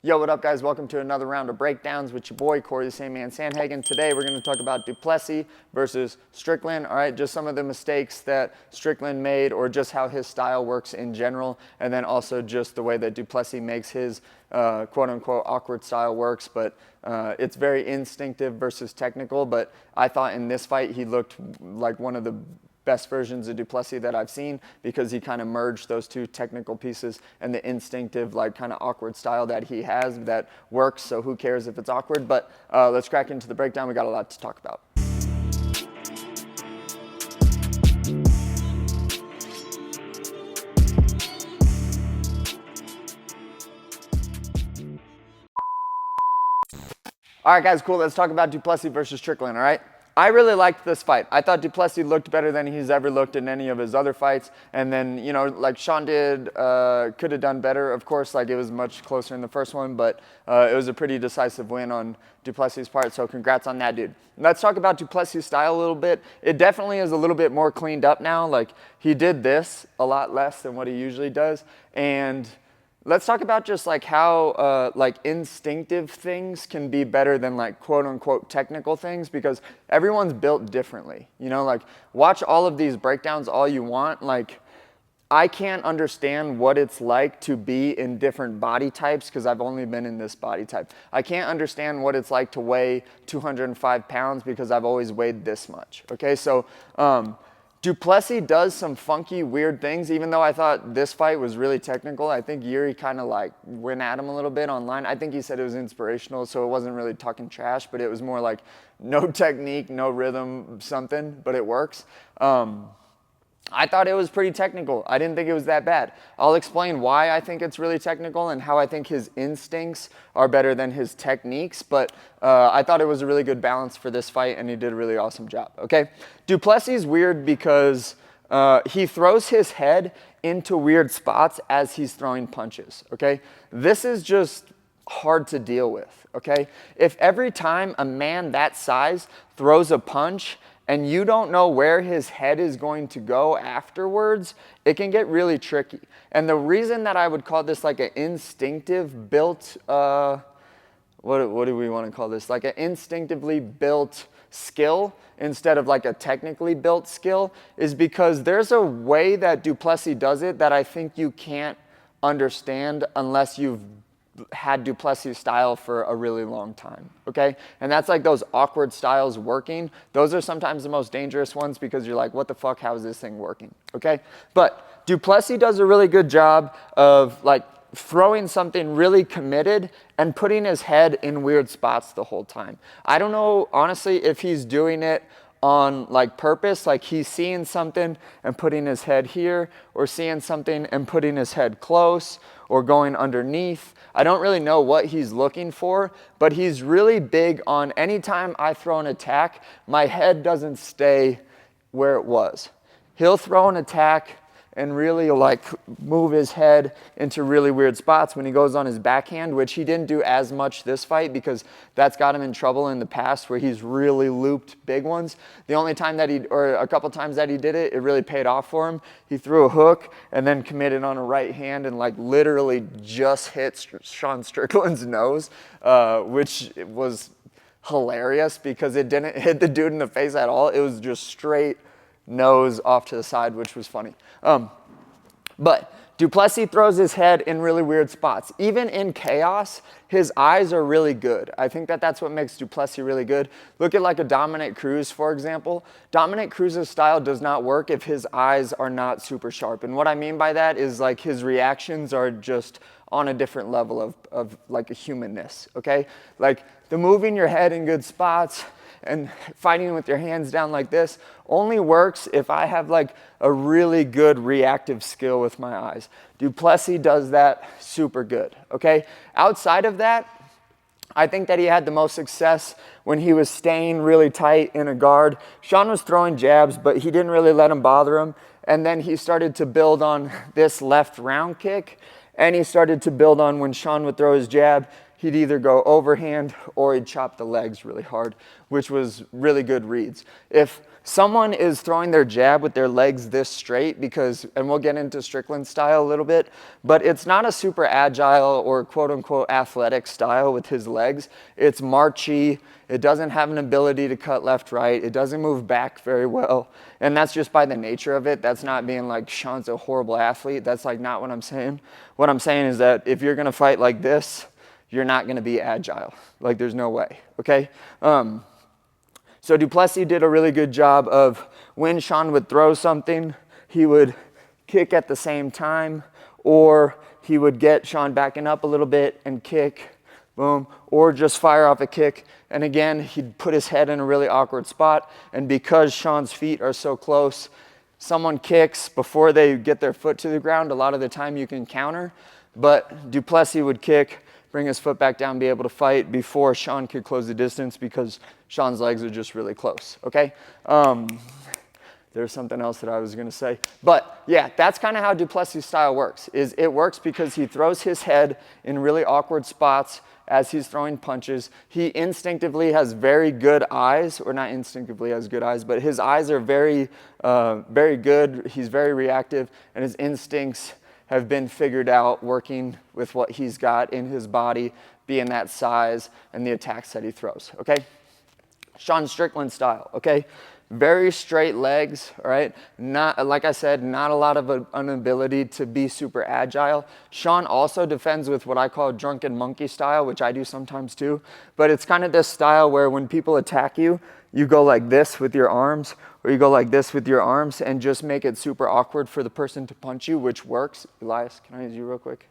Yo, what up guys? Welcome to another round of breakdowns with your boy, Corey the Same Man Sandhagen. Today we're going to talk about Plessis versus Strickland. All right, just some of the mistakes that Strickland made or just how his style works in general. And then also just the way that Plessis makes his quote unquote awkward style works. But it's very instinctive versus technical. But I thought in this fight he looked like one of the best versions of Plessis that I've seen because he kind of merged those two technical pieces and the instinctive, like kind of awkward style that he has that works. So who cares if it's awkward? But let's crack into the breakdown. We got a lot to talk about. All right, guys, cool. Let's talk about Plessis versus Strickland, all right? I really liked this fight. I thought Plessis looked better than he's ever looked in any of his other fights. And then, you know, like Sean did, could have done better. Of course, like it was much closer in the first one, but it was a pretty decisive win on Plessis' part. So congrats on that, dude. Let's talk about Plessis' style a little bit. It definitely is a little bit more cleaned up now. Like he did this a lot less than what he usually does. And let's talk about just like how like instinctive things can be better than like quote unquote technical things because everyone's built differently. You know, like watch all of these breakdowns all you want. Like I can't understand what it's like to be in different body types because I've only been in this body type. I can't understand what it's like to weigh 205 pounds because I've always weighed this much. Okay, so Plessis does some funky, weird things, even though I thought this fight was really technical. I think Yuri kind of like went at him a little bit online. I think he said it was inspirational, so it wasn't really talking trash, but it was more like no technique, no rhythm, something, but it works. I thought it was pretty technical. I didn't think it was that bad. I'll explain why I think it's really technical and how I think his instincts are better than his techniques, but I thought it was a really good balance for this fight and he did a really awesome job, okay? Plessis is weird because he throws his head into weird spots as he's throwing punches, okay? This is just hard to deal with, okay? If every time a man that size throws a punch and you don't know where his head is going to go afterwards, it can get really tricky. And the reason that I would call this like an instinctive built, what do we want to call this? Like an instinctively built skill instead of like a technically built skill is because there's a way that Plessis does it that I think you can't understand unless you've had Plessis' style for a really long time, okay? And that's like those awkward styles working. Those are sometimes the most dangerous ones because you're like, what the fuck, how is this thing working, okay? But Plessis does a really good job of like throwing something really committed and putting his head in weird spots the whole time. I don't know, honestly, if he's doing it on like purpose, like he's seeing something and putting his head here, or seeing something and putting his head close, or going underneath. I don't really know what he's looking for, but he's really big on anytime I throw an attack, my head doesn't stay where it was. He'll throw an attack and really like move his head into really weird spots when he goes on his backhand, which he didn't do as much this fight because that's got him in trouble in the past where he's really looped big ones. The only time that or a couple times that he did it, it really paid off for him. He threw a hook and then committed on a right hand and like literally just hit Sean Strickland's nose, which was hilarious because it didn't hit the dude in the face at all. It was just straight nose off to the side, which was funny. But Plessis throws his head in really weird spots. Even in chaos, his eyes are really good. I think that that's what makes Plessis really good. Look at like a Dominic Cruz, for example. Dominic Cruz's style does not work if his eyes are not super sharp. And what I mean by that is like his reactions are just on a different level of like a humanness, okay? Like the moving your head in good spots and fighting with your hands down like this only works if I have like a really good reactive skill with my eyes. Plessis does that super good, okay? Outside of that, I think that he had the most success when he was staying really tight in a guard. Sean was throwing jabs, but he didn't really let him bother him. And then he started to build on this left round kick, and he started to build on when Sean would throw his jab, he'd either go overhand or he'd chop the legs really hard, which was really good reads. If someone is throwing their jab with their legs this straight because, and we'll get into Strickland style a little bit, but it's not a super agile or quote unquote athletic style with his legs. It's marchy. It doesn't have an ability to cut left, right. It doesn't move back very well. And that's just by the nature of it. That's not being like Sean's a horrible athlete. That's like not what I'm saying. What I'm saying is that if you're going to fight like this, you're not going to be agile. Like there's no way, okay? So du Plessis did a really good job of when Sean would throw something, he would kick at the same time, or he would get Sean backing up a little bit and kick, boom, or just fire off a kick. And again, he'd put his head in a really awkward spot. And because Sean's feet are so close, someone kicks before they get their foot to the ground. A lot of the time you can counter, but du Plessis would kick, bring his foot back down, be able to fight before Sean could close the distance because Sean's legs are just really close, okay? There's something else that I was gonna say. But yeah, that's kind of how du Plessis' style works, is it works because he throws his head in really awkward spots as he's throwing punches. He instinctively has very good eyes, or not instinctively has good eyes, but his eyes are very, very good. He's very reactive, and his instincts have been figured out working with what he's got in his body, being that size and the attacks that he throws, okay? Sean Strickland style, okay? Very straight legs, all right? Not, like I said, not a lot of an ability to be super agile. Sean also defends with what I call drunken monkey style, which I do sometimes too. But it's kind of this style where when people attack you, you go like this with your arms, or you go like this with your arms and just make it super awkward for the person to punch you, which works. Elias, can I use you real quick?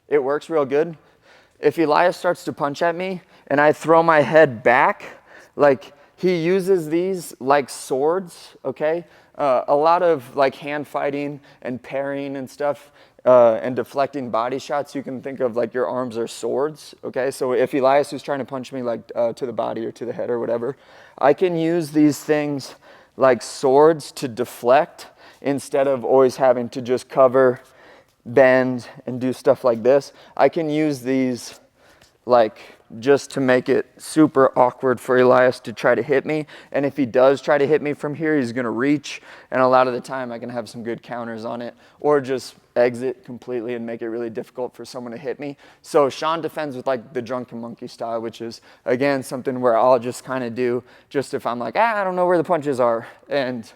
It works real good. If Elias starts to punch at me and I throw my head back, like, he uses these like swords, okay? A lot of like hand fighting and parrying and stuff and deflecting body shots, you can think of like your arms are swords, okay? So if Elias is trying to punch me like to the body or to the head or whatever, I can use these things like swords to deflect instead of always having to just cover, bend, and do stuff like this. I can use these like just to make it super awkward for Elias to try to hit me. And if he does try to hit me from here, he's gonna reach, and a lot of the time I can have some good counters on it, or just exit completely and make it really difficult for someone to hit me. So Sean defends with like the drunken monkey style, which is again something where I'll just kind of do just if I'm like, I don't know where the punches are, and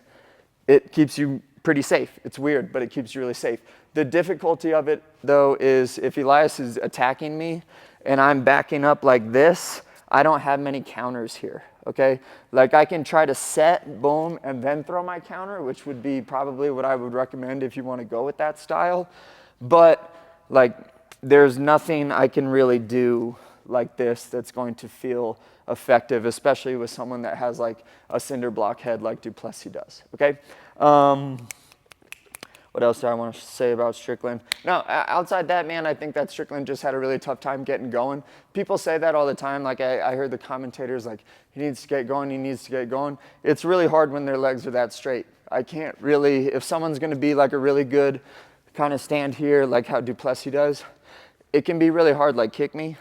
it keeps you pretty safe. It's weird, but it keeps you really safe. The difficulty of it though is if Elias is attacking me and I'm backing up like this, I don't have many counters here, okay? Like I can try to set, boom, and then throw my counter, which would be probably what I would recommend if you want to go with that style. But like there's nothing I can really do like this that's going to feel effective, especially with someone that has like a cinder block head like du Plessis does, okay? What else do I want to say about Strickland? No, outside that, man, I think that Strickland just had a really tough time getting going. People say that all the time. Like I heard the commentators like, he needs to get going, he needs to get going. It's really hard when their legs are that straight. I can't really, if someone's going to be like a really good kind of stand here, like how du Plessis does, it can be really hard, like kick me.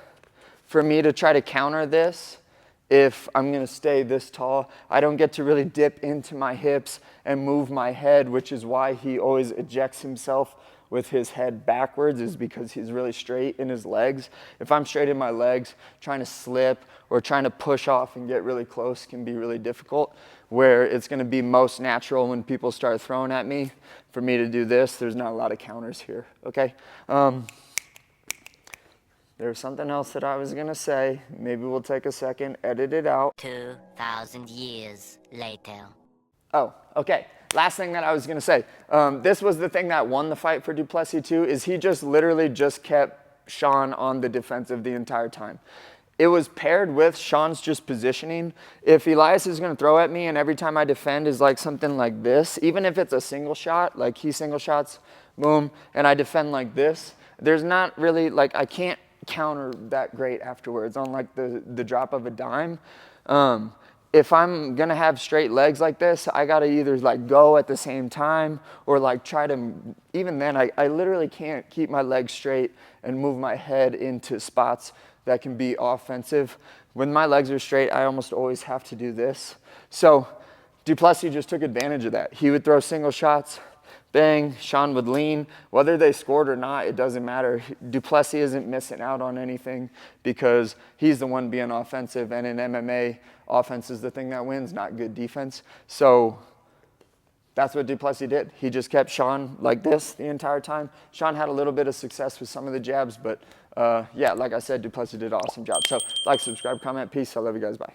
For me to try to counter this, if I'm going to stay this tall, I don't get to really dip into my hips and move my head, which is why he always ejects himself with his head backwards, is because he's really straight in his legs. If I'm straight in my legs, trying to slip or trying to push off and get really close can be really difficult, where it's going to be most natural when people start throwing at me. For me to do this, there's not a lot of counters here, okay? There's something else that I was gonna say. Maybe we'll take a second, edit it out. 2,000 years later. Oh, okay. Last thing that I was gonna say. This was the thing that won the fight for du Plessis too, is he just literally just kept Sean on the defensive the entire time. It was paired with Sean's just positioning. If Elias is gonna throw at me and every time I defend is like something like this, even if it's a single shot, like he single shots, boom, and I defend like this, there's not really, like I can't counter that great afterwards on like the drop of a dime. If I'm gonna have straight legs like this, I gotta either like go at the same time or like try to, even then I literally can't keep my legs straight and move my head into spots that can be offensive. When my legs are straight, I almost always have to do this. So Plessis just took advantage of that. He would throw single shots, bang, Sean would lean. Whether they scored or not, it doesn't matter. Plessis isn't missing out on anything because he's the one being offensive, and in MMA, offense is the thing that wins, not good defense. So that's what Plessis did. He just kept Sean like this the entire time. Sean had a little bit of success with some of the jabs, but yeah, like I said, Plessis did an awesome job. So like, subscribe, comment, peace. I love you guys. Bye.